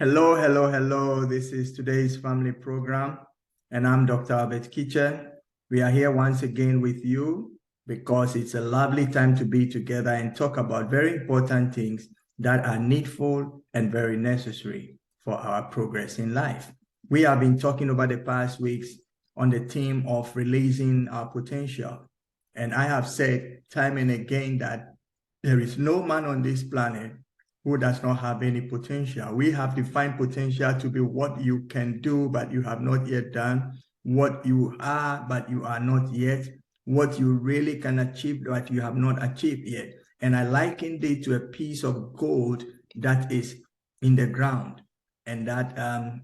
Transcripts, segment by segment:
Hello, hello, hello. This is today's family program, and I'm Dr. Kitcher. We are here once again with you because it's a lovely time to be together and talk about very important things that are needful and very necessary for our progress in life. We have been talking over the past weeks on the theme of releasing our potential. And I have said time and again that there is no man on this planet who does not have any potential. We have defined potential to be what you can do, but you have not yet done, what you are, but you are not yet, what you really can achieve, but you have not achieved yet. And I likened it to a piece of gold that is in the ground, and that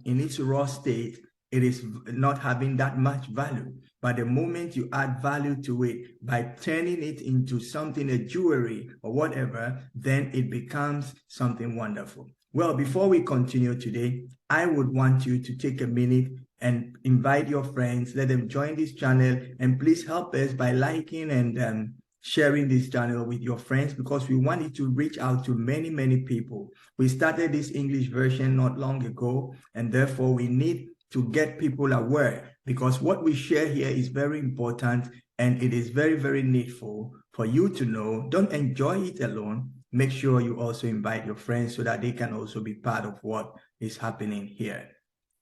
in its raw state, it is not having that much value. But the moment you add value to it by turning it into something, a jewelry or whatever, then it becomes something wonderful. Well, before we continue today, I would want you to take a minute and invite your friends, let them join this channel, and please help us by liking and sharing this channel with your friends, because we want it to reach out to many, many people. We started this English version not long ago, and therefore we need to get people aware, because what we share here is very important and it is very, very needful for you to know. Don't enjoy it alone. Make sure you also invite your friends so that they can also be part of what is happening here.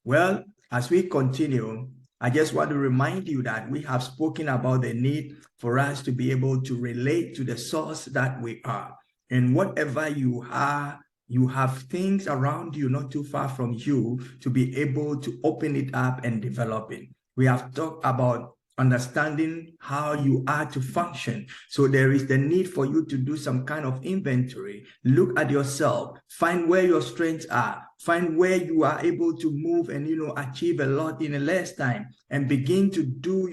Well, as we continue, I just want to remind you that we have spoken about the need for us to be able to relate to the source that we are. And whatever you are, you have things around you, not too far from you, to be able to open it up and develop it. We have talked about understanding how you are to function. So there is the need for you to do some kind of inventory. Look at yourself, find where your strengths are, find where you are able to move and, achieve a lot in a less time, and begin to do,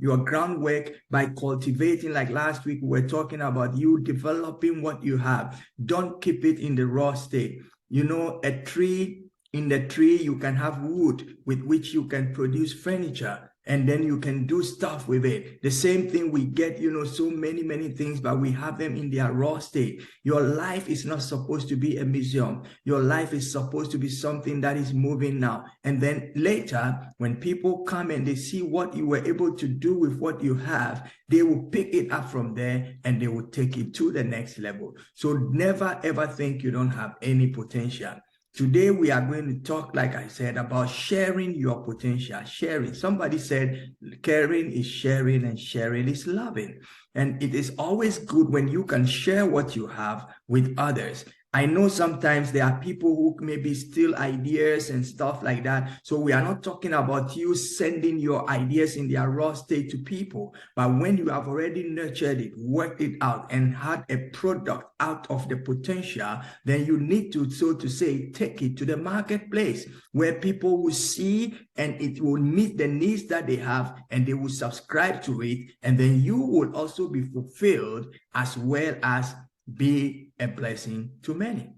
your groundwork by cultivating. Like last week, we were talking about you developing what you have. Don't keep it in the raw state. A tree, in the tree, you can have wood with which you can produce furniture, and then you can do stuff with it. The same thing, we get, so many things, but we have them in their raw state. Your life is not supposed to be a museum. Your life is supposed to be something that is moving now. And then later, when people come and they see what you were able to do with what you have, they will pick it up from there and they will take it to the next level. So never ever think you don't have any potential. Today, we are going to talk, like I said, about sharing your potential. Sharing. Somebody said caring is sharing and sharing is loving. And it is always good when you can share what you have with others. I know sometimes there are people who maybe steal ideas and stuff like that. So we are not talking about you sending your ideas in their raw state to people. But when you have already nurtured it, worked it out, and had a product out of the potential, then you need to, so to say, take it to the marketplace where people will see and it will meet the needs that they have and they will subscribe to it. And then you will also be fulfilled as well as be a blessing to many.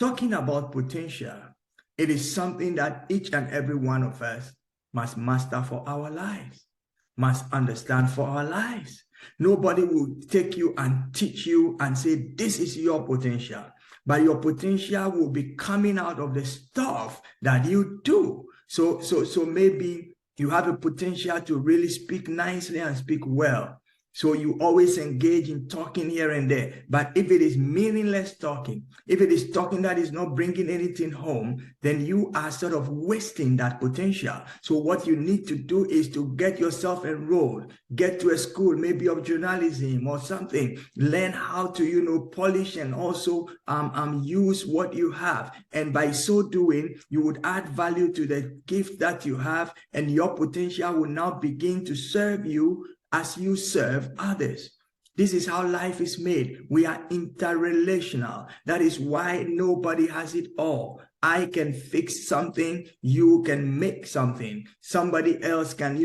Talking about potential, it is something that each and every one of us must master for our lives, must understand for our lives. Nobody will take you and teach you and say, this is your potential. But your potential will be coming out of the stuff that you do. So maybe you have a potential to really speak nicely and speak well. So you always engage in talking here and there. But if it is meaningless talking, if it is talking that is not bringing anything home, then you are sort of wasting that potential. So what you need to do is to get yourself enrolled, get to a school, maybe of journalism or something, learn how to, polish and also use what you have. And by so doing, you would add value to the gift that you have, and your potential will now begin to serve you as you serve others. This is how life is made. We are interrelational. That is why nobody has it all. I can fix something, you can make something. Somebody else can,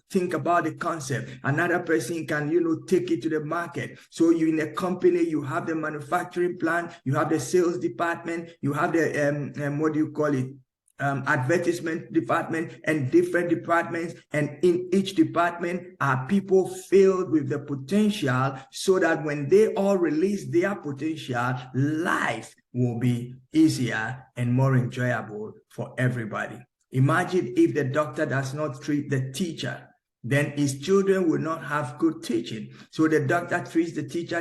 think about the concept. Another person can, take it to the market. So you in a company, you have the manufacturing plant, you have the sales department, you have the, advertisement department and different departments, and in each department are people filled with the potential, so that when they all release their potential, life will be easier and more enjoyable for everybody. Imagine if the doctor does not treat the teacher, then his children will not have good teaching. So the doctor treats the teacher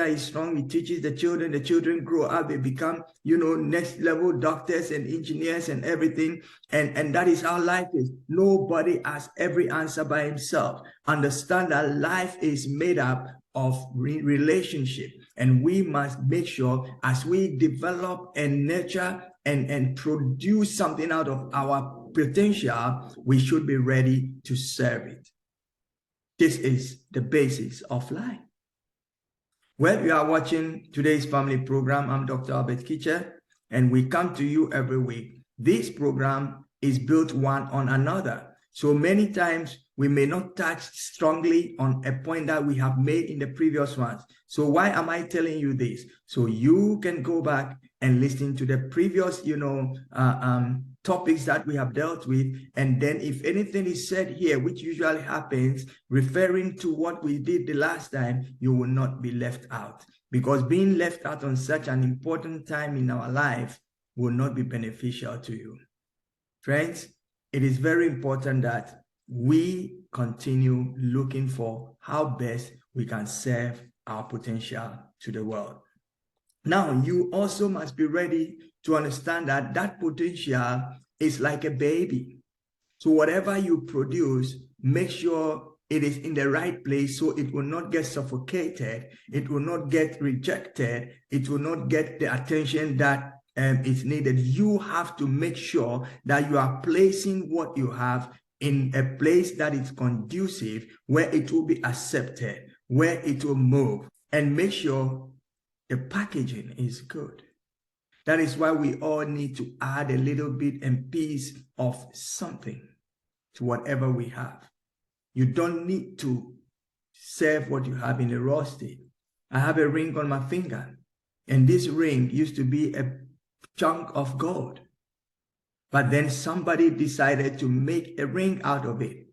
is strong, he teaches the children grow up, they become, next level doctors and engineers and everything. And that is how life is. Nobody has every answer by himself. Understand that life is made up of relationship. And we must make sure as we develop and nurture and produce something out of our potential, we should be ready to serve it. This is the basis of life. Well, you are watching today's family program. I'm Dr. Albert Kitcher, and we come to you every week. This program is built one on another. So many times we may not touch strongly on a point that we have made in the previous ones. So why am I telling you this? So you can go back and listen to the previous, topics that we have dealt with. And then if anything is said here, which usually happens, referring to what we did the last time, you will not be left out. Because being left out on such an important time in our life will not be beneficial to you. Friends, it is very important that we continue looking for how best we can serve our potential to the world. Now, you also must be ready to understand that that potential is like a baby. So whatever you produce, make sure it is in the right place so it will not get suffocated, it will not get rejected, it will not get the attention that is needed. You have to make sure that you are placing what you have in a place that is conducive, where it will be accepted, where it will move, and make sure the packaging is good. That is why we all need to add a little bit and piece of something to whatever we have. You don't need to serve what you have in a raw state. I have a ring on my finger, and this ring used to be a chunk of gold. But then somebody decided to make a ring out of it.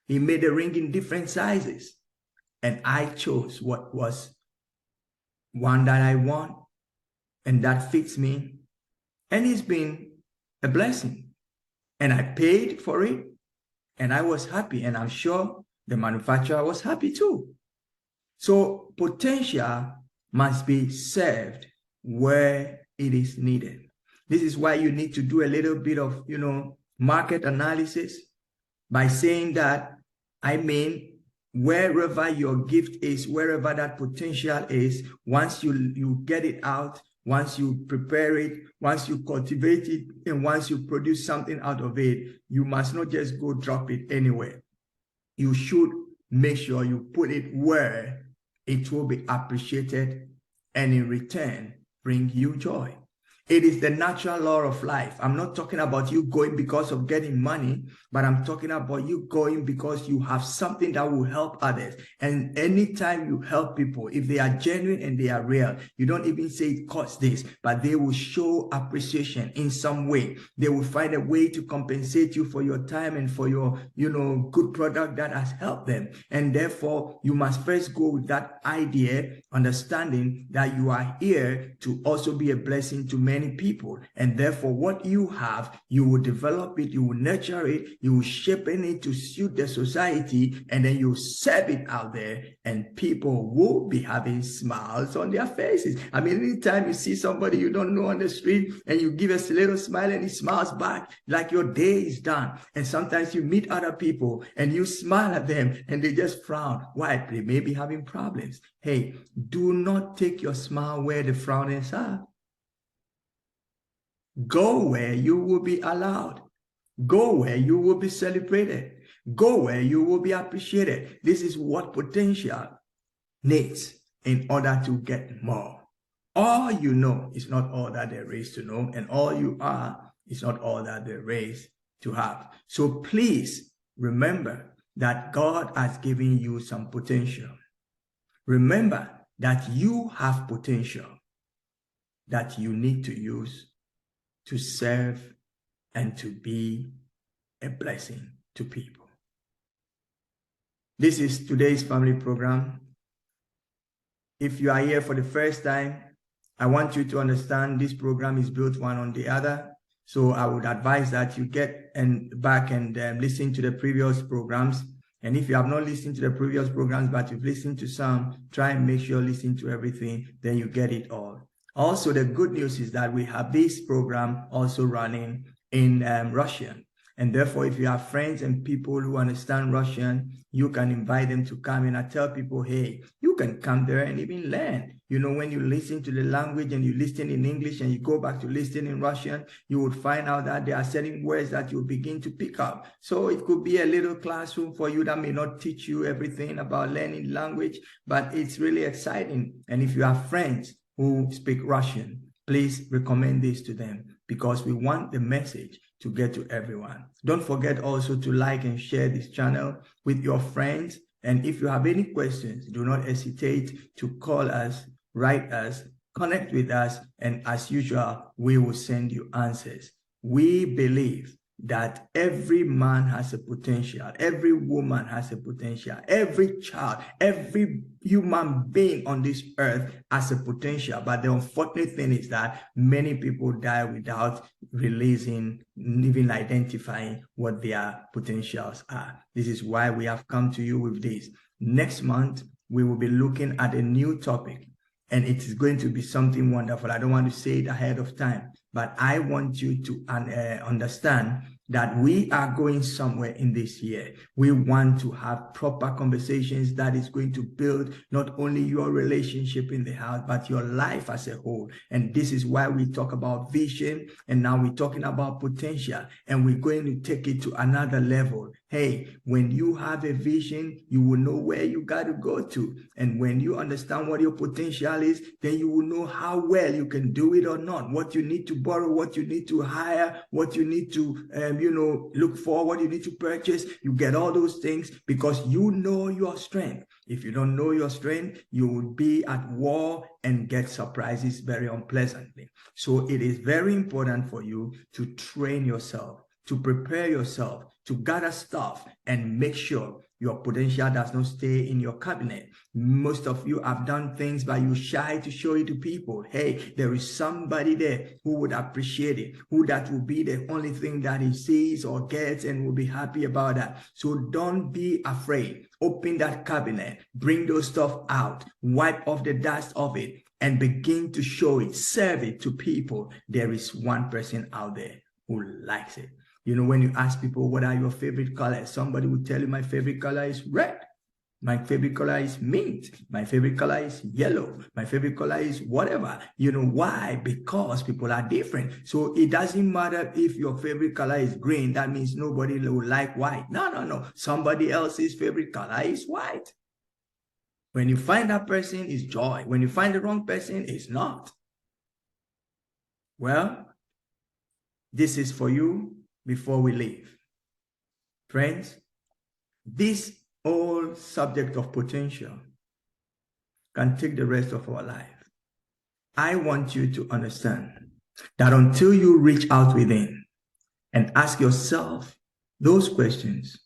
He made a ring in different sizes, and I chose what was one that I want and that fits me. And it's been a blessing. And I paid for it, and I was happy, and I'm sure the manufacturer was happy too. So potential must be served where it is needed. This is why you need to do a little bit of, market analysis by saying that, wherever your gift is, wherever that potential is, once you get it out, once you prepare it, once you cultivate it, and once you produce something out of it, you must not just go drop it anywhere. You should make sure you put it where it will be appreciated and in return bring you joy. It is the natural law of life. I'm not talking about you going because of getting money, but I'm talking about you going because you have something that will help others. And anytime you help people, if they are genuine and they are real, you don't even say it costs this, but they will show appreciation in some way. They will find a way to compensate you for your time and for your, good product that has helped them. And therefore, you must first go with that idea, understanding that you are here to also be a blessing to many people, and therefore what you have, you will develop it, you will nurture it, you will shape it to suit the society, and then you serve it out there, and people will be having smiles on their faces. Anytime you see somebody you don't know on the street and you give a little smile and he smiles back, like your day is done. And sometimes you meet other people and you smile at them and they just frown. Why? They may be having problems. Hey, do not take your smile where the frownings are. Go where you will be allowed. Go where you will be celebrated. Go where you will be appreciated. This is what potential needs in order to get more. All you know is not all that there is to know, and all you are is not all that there is to have. So please remember that God has given you some potential. Remember that you have potential that you need to use to serve and to be a blessing to people. This is today's family program. If you are here for the first time, I want you to understand this program is built one on the other. So I would advise that you get back and listen to the previous programs. And if you have not listened to the previous programs, but you've listened to some, try and make sure you listen to everything, then you get it all. Also, the good news is that we have this program also running in Russian. And therefore, if you have friends and people who understand Russian, you can invite them to come. And I tell people, hey, you can come there and even learn. You know, when you listen to the language and you listen in English and you go back to listen in Russian, you would find out that there are certain words that you begin to pick up. So it could be a little classroom for you that may not teach you everything about learning language, but it's really exciting. And if you have friends who speak Russian, please recommend this to them, because we want the message to get to everyone. Don't forget also to like and share this channel with your friends. And if you have any questions, do not hesitate to call us, write us, connect with us, and as usual, we will send you answers. We believe that every man has a potential, every woman has a potential, every child, every human being on this earth has a potential. But the unfortunate thing is that many people die without releasing, even identifying what their potentials are. This is why we have come to you with this. Next month, we will be looking at a new topic, and it is going to be something wonderful. I don't want to say it ahead of time, but I want you to understand that we are going somewhere in this year. We want to have proper conversations that is going to build not only your relationship in the house, but your life as a whole. And this is why we talk about vision, and now we're talking about potential, and we're going to take it to another level. Hey, when you have a vision, you will know where you got to go to. And when you understand what your potential is, then you will know how well you can do it or not, what you need to borrow, what you need to hire, what you need to, look for, what you need to purchase. You get all those things because you know your strength. If you don't know your strength, you will be at war and get surprises very unpleasantly. So it is very important for you to train yourself, to prepare yourself, to gather stuff, and make sure your potential does not stay in your cabinet. Most of you have done things, but you're shy to show it to people. Hey, there is somebody there who would appreciate it, who that will be the only thing that he sees or gets and will be happy about that. So don't be afraid. Open that cabinet, bring those stuff out, wipe off the dust of it, and begin to show it, serve it to people. There is one person out there who likes it. You know, when you ask people, what are your favorite colors? Somebody will tell you, my favorite color is red. My favorite color is mint. My favorite color is yellow. My favorite color is whatever. You know why? Because people are different. So it doesn't matter if your favorite color is green. That means nobody will like white. No. Somebody else's favorite color is white. When you find that person, it's joy. When you find the wrong person, it's not. Well, this is for you. Before we leave, friends, this whole subject of potential can take the rest of our life. I want you to understand that until you reach out within and ask yourself those questions,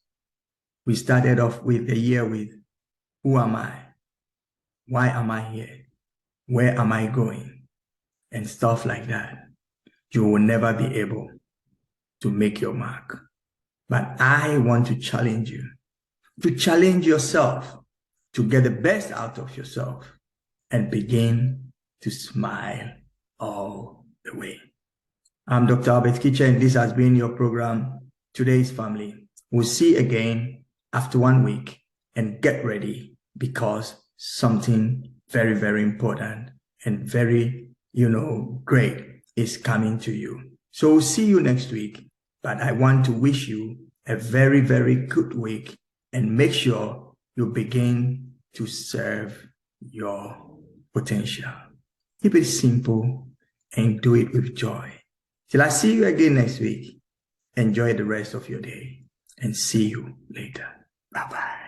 we started off with the year with, who am I? Why am I here? Where am I going? And stuff like that. You will never be able to make your mark. But I want to challenge you, to challenge yourself, to get the best out of yourself and begin to smile all the way. I'm Dr. Albert Kitcher, and this has been your program, Today's Family. We'll see again after 1 week, and get ready because something very, very important and very, great is coming to you. So we'll see you next week. But I want to wish you a very, very good week, and make sure you begin to serve your potential. Keep it simple and do it with joy. Till I see you again next week, enjoy the rest of your day and see you later. Bye-bye.